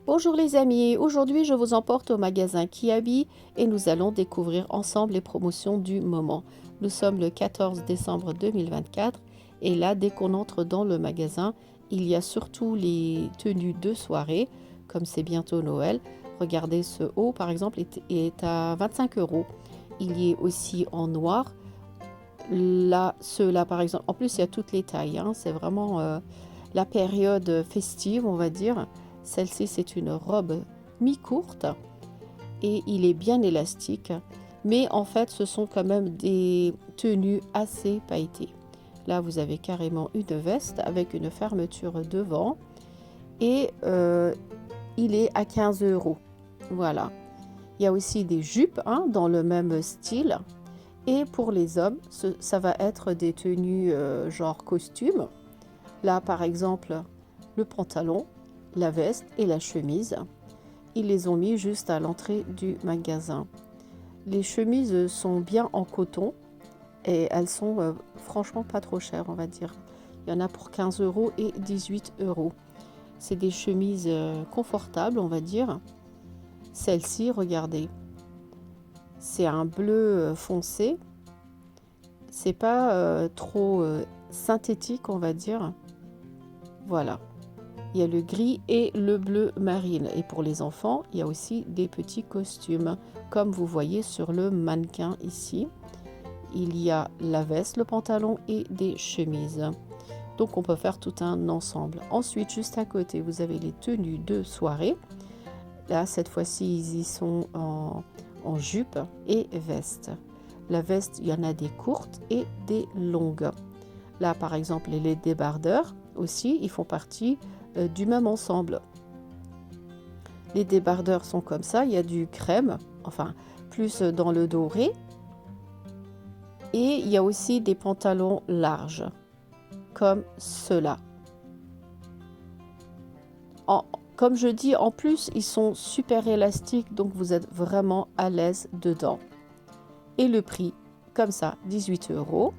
Bonjour les amis, aujourd'hui je vous emporte au magasin Kiabi et nous allons découvrir ensemble les promotions du moment. Nous sommes le 14 décembre 2024 et là dès qu'on entre dans le magasin, il y a surtout les tenues de soirée, comme c'est bientôt Noël. Regardez, ce haut par exemple est à 25 euros. Il y est aussi en noir. Là, ceux-là par exemple, en plus il y a toutes les tailles, hein. C'est vraiment la période festive on va dire. Celle-ci, c'est une robe mi-courte et il est bien élastique. Mais en fait, ce sont quand même des tenues assez pailletées. Là, vous avez carrément une veste avec une fermeture devant et il est à 15 euros. Voilà. Il y a aussi des jupes hein, dans le même style. Et pour les hommes, ça va être des tenues genre costume. Là, par exemple, le pantalon, la veste et la chemise. Ils les ont mis juste à l'entrée du magasin. Les chemises sont bien en coton et elles sont franchement pas trop chères, on va dire. Il y en a pour 15 euros et 18 euros. C'est des chemises confortables, on va dire. Celle-ci, regardez, c'est un bleu foncé. C'est pas trop synthétique, on va dire. Voilà. Il y a le gris et le bleu marine. Et pour les enfants, il y a aussi des petits costumes, comme vous voyez sur le mannequin ici. Il y a la veste, le pantalon et des chemises. Donc on peut faire tout un ensemble. Ensuite, juste à côté, vous avez les tenues de soirée. Là, cette fois-ci, ils y sont en jupe et veste. La veste, il y en a des courtes et des longues. Là, par exemple, les débardeurs aussi, ils font partie du même ensemble. Les débardeurs sont comme ça, il y a du crème, enfin plus dans le doré. Et il y a aussi des pantalons larges, comme ceux-là. Comme je dis, en plus, ils sont super élastiques, donc vous êtes vraiment à l'aise dedans. Et le prix, comme ça, 18 euros.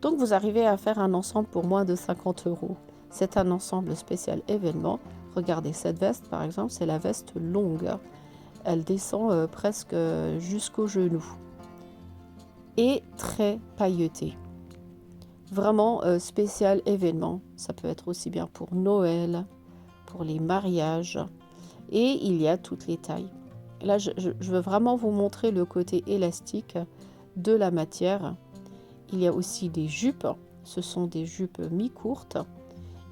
Donc vous arrivez à faire un ensemble pour moins de 50 euros. C'est un ensemble spécial événement. Regardez cette veste par exemple, c'est la veste longue. Elle descend presque jusqu'au genou. Et très pailletée. Vraiment spécial événement. Ça peut être aussi bien pour Noël, pour les mariages. Et il y a toutes les tailles. Là, je veux vraiment vous montrer le côté élastique de la matière. Il y a aussi des jupes. Ce sont des jupes mi-courtes.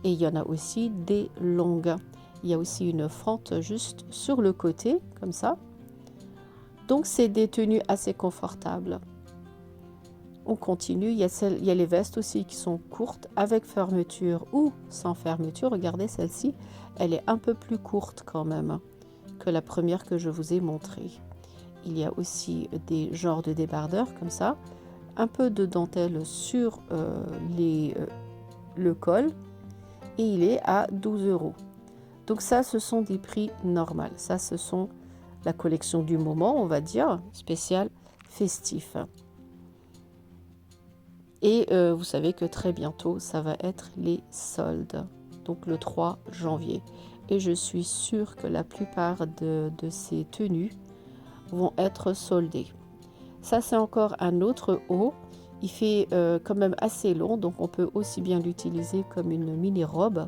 Et il y en a aussi des longues. Il y a aussi une fente juste sur le côté, comme ça. Donc, c'est des tenues assez confortables. On continue. Il y a les vestes aussi qui sont courtes, avec fermeture ou sans fermeture. Regardez celle-ci. Elle est un peu plus courte quand même que la première que je vous ai montrée. Il y a aussi des genres de débardeurs, comme ça. Un peu de dentelle sur le col. Et il est à 12 euros. Donc ça, ce sont des prix normaux. Ça, ce sont la collection du moment, on va dire, spécial festif. Et vous savez que très bientôt, ça va être les soldes, donc le 3 janvier. Et je suis sûre que la plupart de ces tenues vont être soldées. Ça, c'est encore un autre haut. Il fait quand même assez long, donc on peut aussi bien l'utiliser comme une mini-robe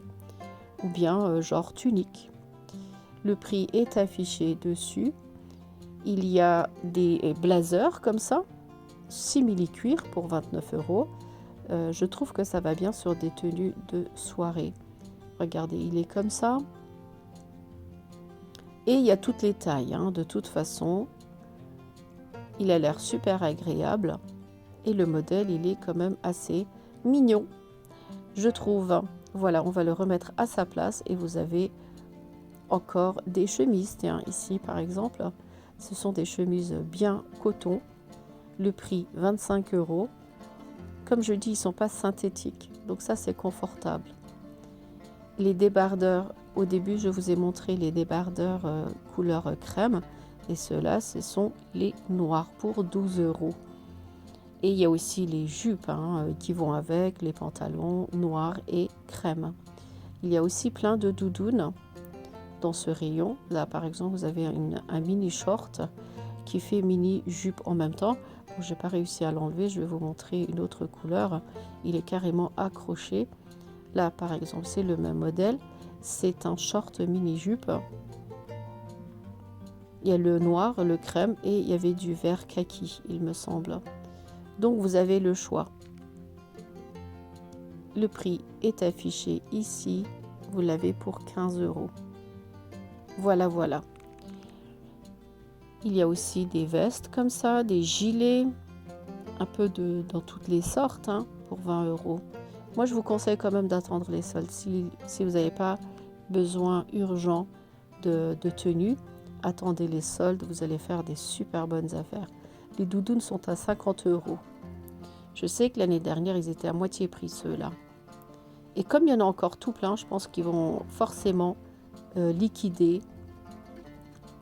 ou bien genre tunique. Le prix est affiché dessus. Il y a des blazers comme ça, simili-cuir pour 29 euros. Je trouve que ça va bien sur des tenues de soirée. Regardez, il est comme ça. Et il y a toutes les tailles, hein, de toute façon. Il a l'air super agréable. Et le modèle, il est quand même assez mignon, je trouve. Voilà, on va le remettre à sa place et vous avez encore des chemises. Tiens, ici par exemple, ce sont des chemises bien coton. Le prix 25 euros. Comme je dis, ils ne sont pas synthétiques, donc ça c'est confortable. Les débardeurs, au début je vous ai montré les débardeurs couleur crème. Et ceux-là, ce sont les noirs pour 12 euros. Et il y a aussi les jupes hein, qui vont avec, les pantalons noirs et crème. Il y a aussi plein de doudounes. dans ce rayon. Là, par exemple, vous avez un mini short qui fait mini jupe en même temps. Bon, j'ai pas réussi à l'enlever, je vais vous montrer une autre couleur. Il est carrément accroché. Là, par exemple, c'est le même modèle. C'est un short mini jupe. Il y a le noir, le crème et il y avait du vert kaki, il me semble. Donc, vous avez le choix. Le prix est affiché ici. Vous l'avez pour 15 €. Voilà, voilà. Il y a aussi des vestes comme ça, des gilets, un peu dans toutes les sortes, hein, pour 20 €. Moi, je vous conseille quand même d'attendre les soldes. Si vous n'avez pas besoin urgent de tenue, attendez les soldes, vous allez faire des super bonnes affaires. Les doudounes sont à 50 €. Je sais que l'année dernière, ils étaient à moitié prix, ceux-là. Et comme il y en a encore tout plein, je pense qu'ils vont forcément liquider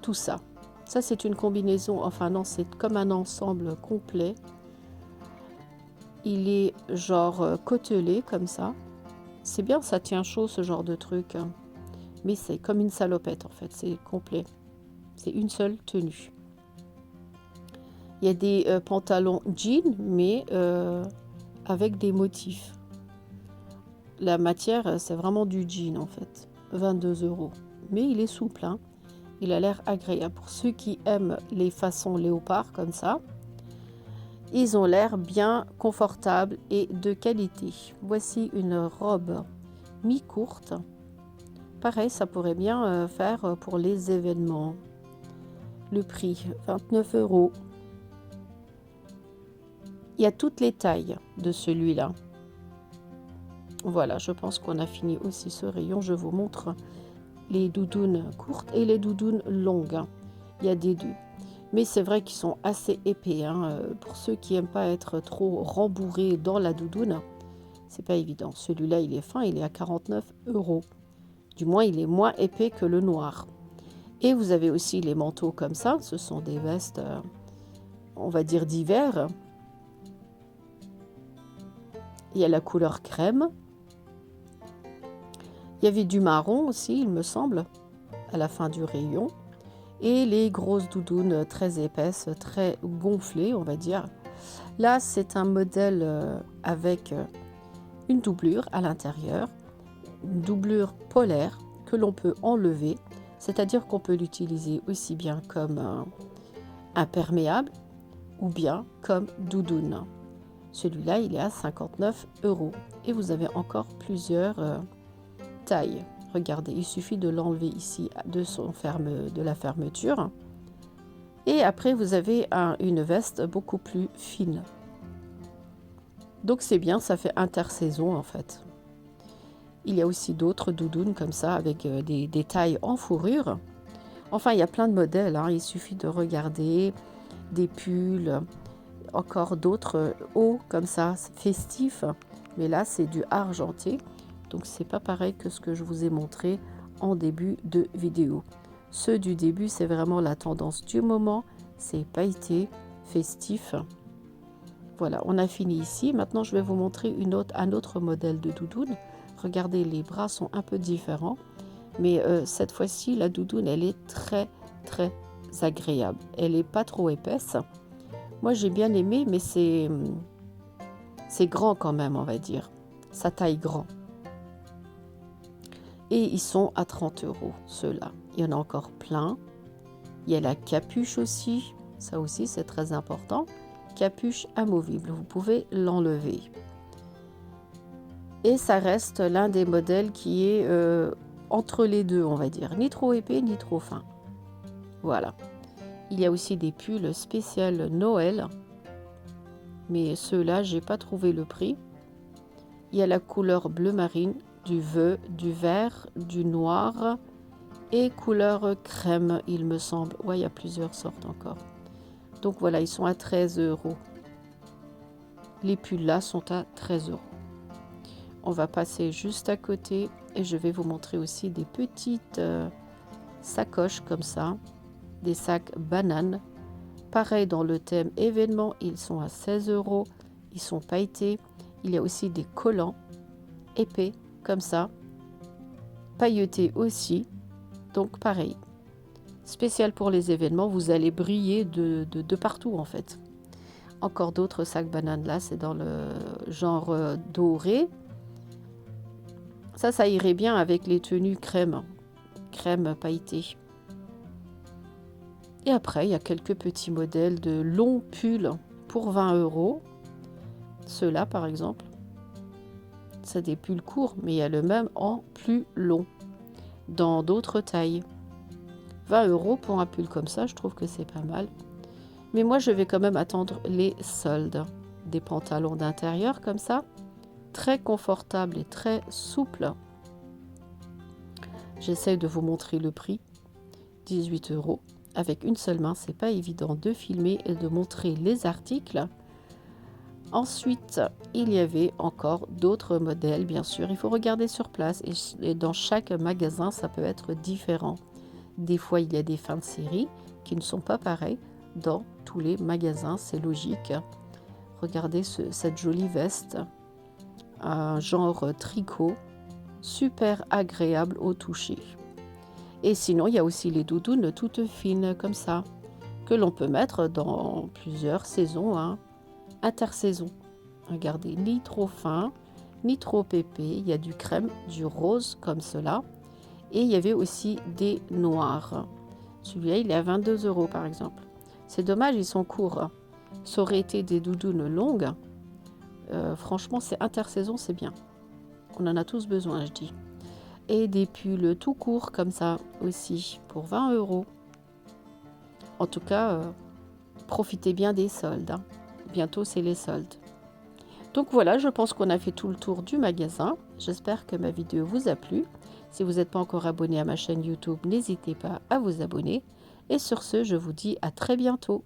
tout ça. Ça, c'est une combinaison, enfin non, c'est comme un ensemble complet. Il est genre côtelé comme ça. C'est bien, ça tient chaud ce genre de truc. Mais c'est comme une salopette en fait, c'est complet. C'est une seule tenue. Il y a des pantalons jeans, mais avec des motifs. La matière, c'est vraiment du jean en fait. 22 €. Mais il est souple, hein. Il a l'air agréable. Pour ceux qui aiment les façons léopard comme ça, ils ont l'air bien confortables et de qualité. Voici une robe mi-courte. Pareil, ça pourrait bien faire pour les événements. Le prix, 29 €. Il y a toutes les tailles de celui-là. Voilà, je pense qu'on a fini aussi ce rayon. Je vous montre les doudounes courtes et les doudounes longues. Il y a des deux. Mais c'est vrai qu'ils sont assez épais. Hein. Pour ceux qui n'aiment pas être trop rembourrés dans la doudoune, c'est pas évident. Celui-là, il est fin, il est à 49 €. Du moins, il est moins épais que le noir. Et vous avez aussi les manteaux comme ça. Ce sont des vestes, on va dire, d'hiver. Il y a la couleur crème. Il y avait du marron aussi, il me semble, à la fin du rayon. Et les grosses doudounes très épaisses, très gonflées, on va dire. Là, c'est un modèle avec une doublure à l'intérieur, une doublure polaire que l'on peut enlever, c'est-à-dire qu'on peut l'utiliser aussi bien comme imperméable ou bien comme doudoune. Celui-là, il est à 59 € et vous avez encore plusieurs tailles. Regardez, il suffit de l'enlever ici de la fermeture. Et après, vous avez une veste beaucoup plus fine. Donc c'est bien, ça fait intersaison en fait. Il y a aussi d'autres doudounes comme ça avec des tailles en fourrure. Enfin, il y a plein de modèles, hein. Il suffit de regarder des pulls, encore d'autres hauts comme ça, festifs. Mais là, c'est du argenté. Donc, c'est pas pareil que ce que je vous ai montré en début de vidéo. Ceux du début, c'est vraiment la tendance du moment. C'est pailleté, festif. Voilà, on a fini ici. Maintenant, je vais vous montrer un autre modèle de doudoune. Regardez, les bras sont un peu différents. Mais cette fois-ci, la doudoune, elle est très, très agréable. Elle n'est pas trop épaisse. Moi, j'ai bien aimé, mais c'est grand quand même, on va dire. Ça taille grand. Et ils sont à 30 €, ceux-là. Il y en a encore plein. Il y a la capuche aussi. Ça aussi, c'est très important. Capuche amovible. Vous pouvez l'enlever. Et ça reste l'un des modèles qui est entre les deux, on va dire. Ni trop épais, ni trop fin. Voilà. Il y a aussi des pulls spéciaux Noël. Mais ceux-là, j'ai pas trouvé le prix. Il y a la couleur bleu marine, du vert, du noir et couleur crème, il me semble. Ouais, il y a plusieurs sortes encore. Donc voilà, ils sont à 13 €. Les pulls là sont à 13 €. On va passer juste à côté et je vais vous montrer aussi des petites sacoches comme ça, des sacs bananes. Pareil dans le thème événement, ils sont à 16 €. Ils sont pailletés. Il y a aussi des collants épais comme ça, pailletés aussi. Donc pareil, spécial pour les événements, vous allez briller de partout en fait. Encore d'autres sacs bananes là, c'est dans le genre doré. Ça irait bien avec les tenues crème pailletée. Et après, il y a quelques petits modèles de longs pulls pour 20 €. Ceux-là, par exemple, c'est des pulls courts, mais il y a le même en plus long, dans d'autres tailles. 20 € pour un pull comme ça, je trouve que c'est pas mal. Mais moi, je vais quand même attendre les soldes. Des pantalons d'intérieur comme ça, très confortables et très souples. J'essaie de vous montrer le prix, 18 €. Avec une seule main, c'est pas évident de filmer et de montrer les articles. Ensuite, il y avait encore d'autres modèles, bien sûr. Il faut regarder sur place et dans chaque magasin, ça peut être différent. Des fois, il y a des fins de série qui ne sont pas pareilles dans tous les magasins, c'est logique. Regardez cette jolie veste, un genre tricot, super agréable au toucher. Et sinon, il y a aussi les doudounes toutes fines comme ça, que l'on peut mettre dans plusieurs saisons, hein. Intersaison. Regardez, ni trop fin, ni trop épais. Il y a du crème, du rose comme cela. Et il y avait aussi des noirs. Celui-là, il est à 22 € par exemple. C'est dommage, ils sont courts. Ça aurait été des doudounes longues. Franchement, c'est intersaison, c'est bien. On en a tous besoin, je dis. Et des pulls tout courts comme ça aussi, pour 20 €. En tout cas, profitez bien des soldes, hein. Bientôt, c'est les soldes. Donc voilà, je pense qu'on a fait tout le tour du magasin. J'espère que ma vidéo vous a plu. Si vous n'êtes pas encore abonné à ma chaîne YouTube, n'hésitez pas à vous abonner. Et sur ce, je vous dis à très bientôt.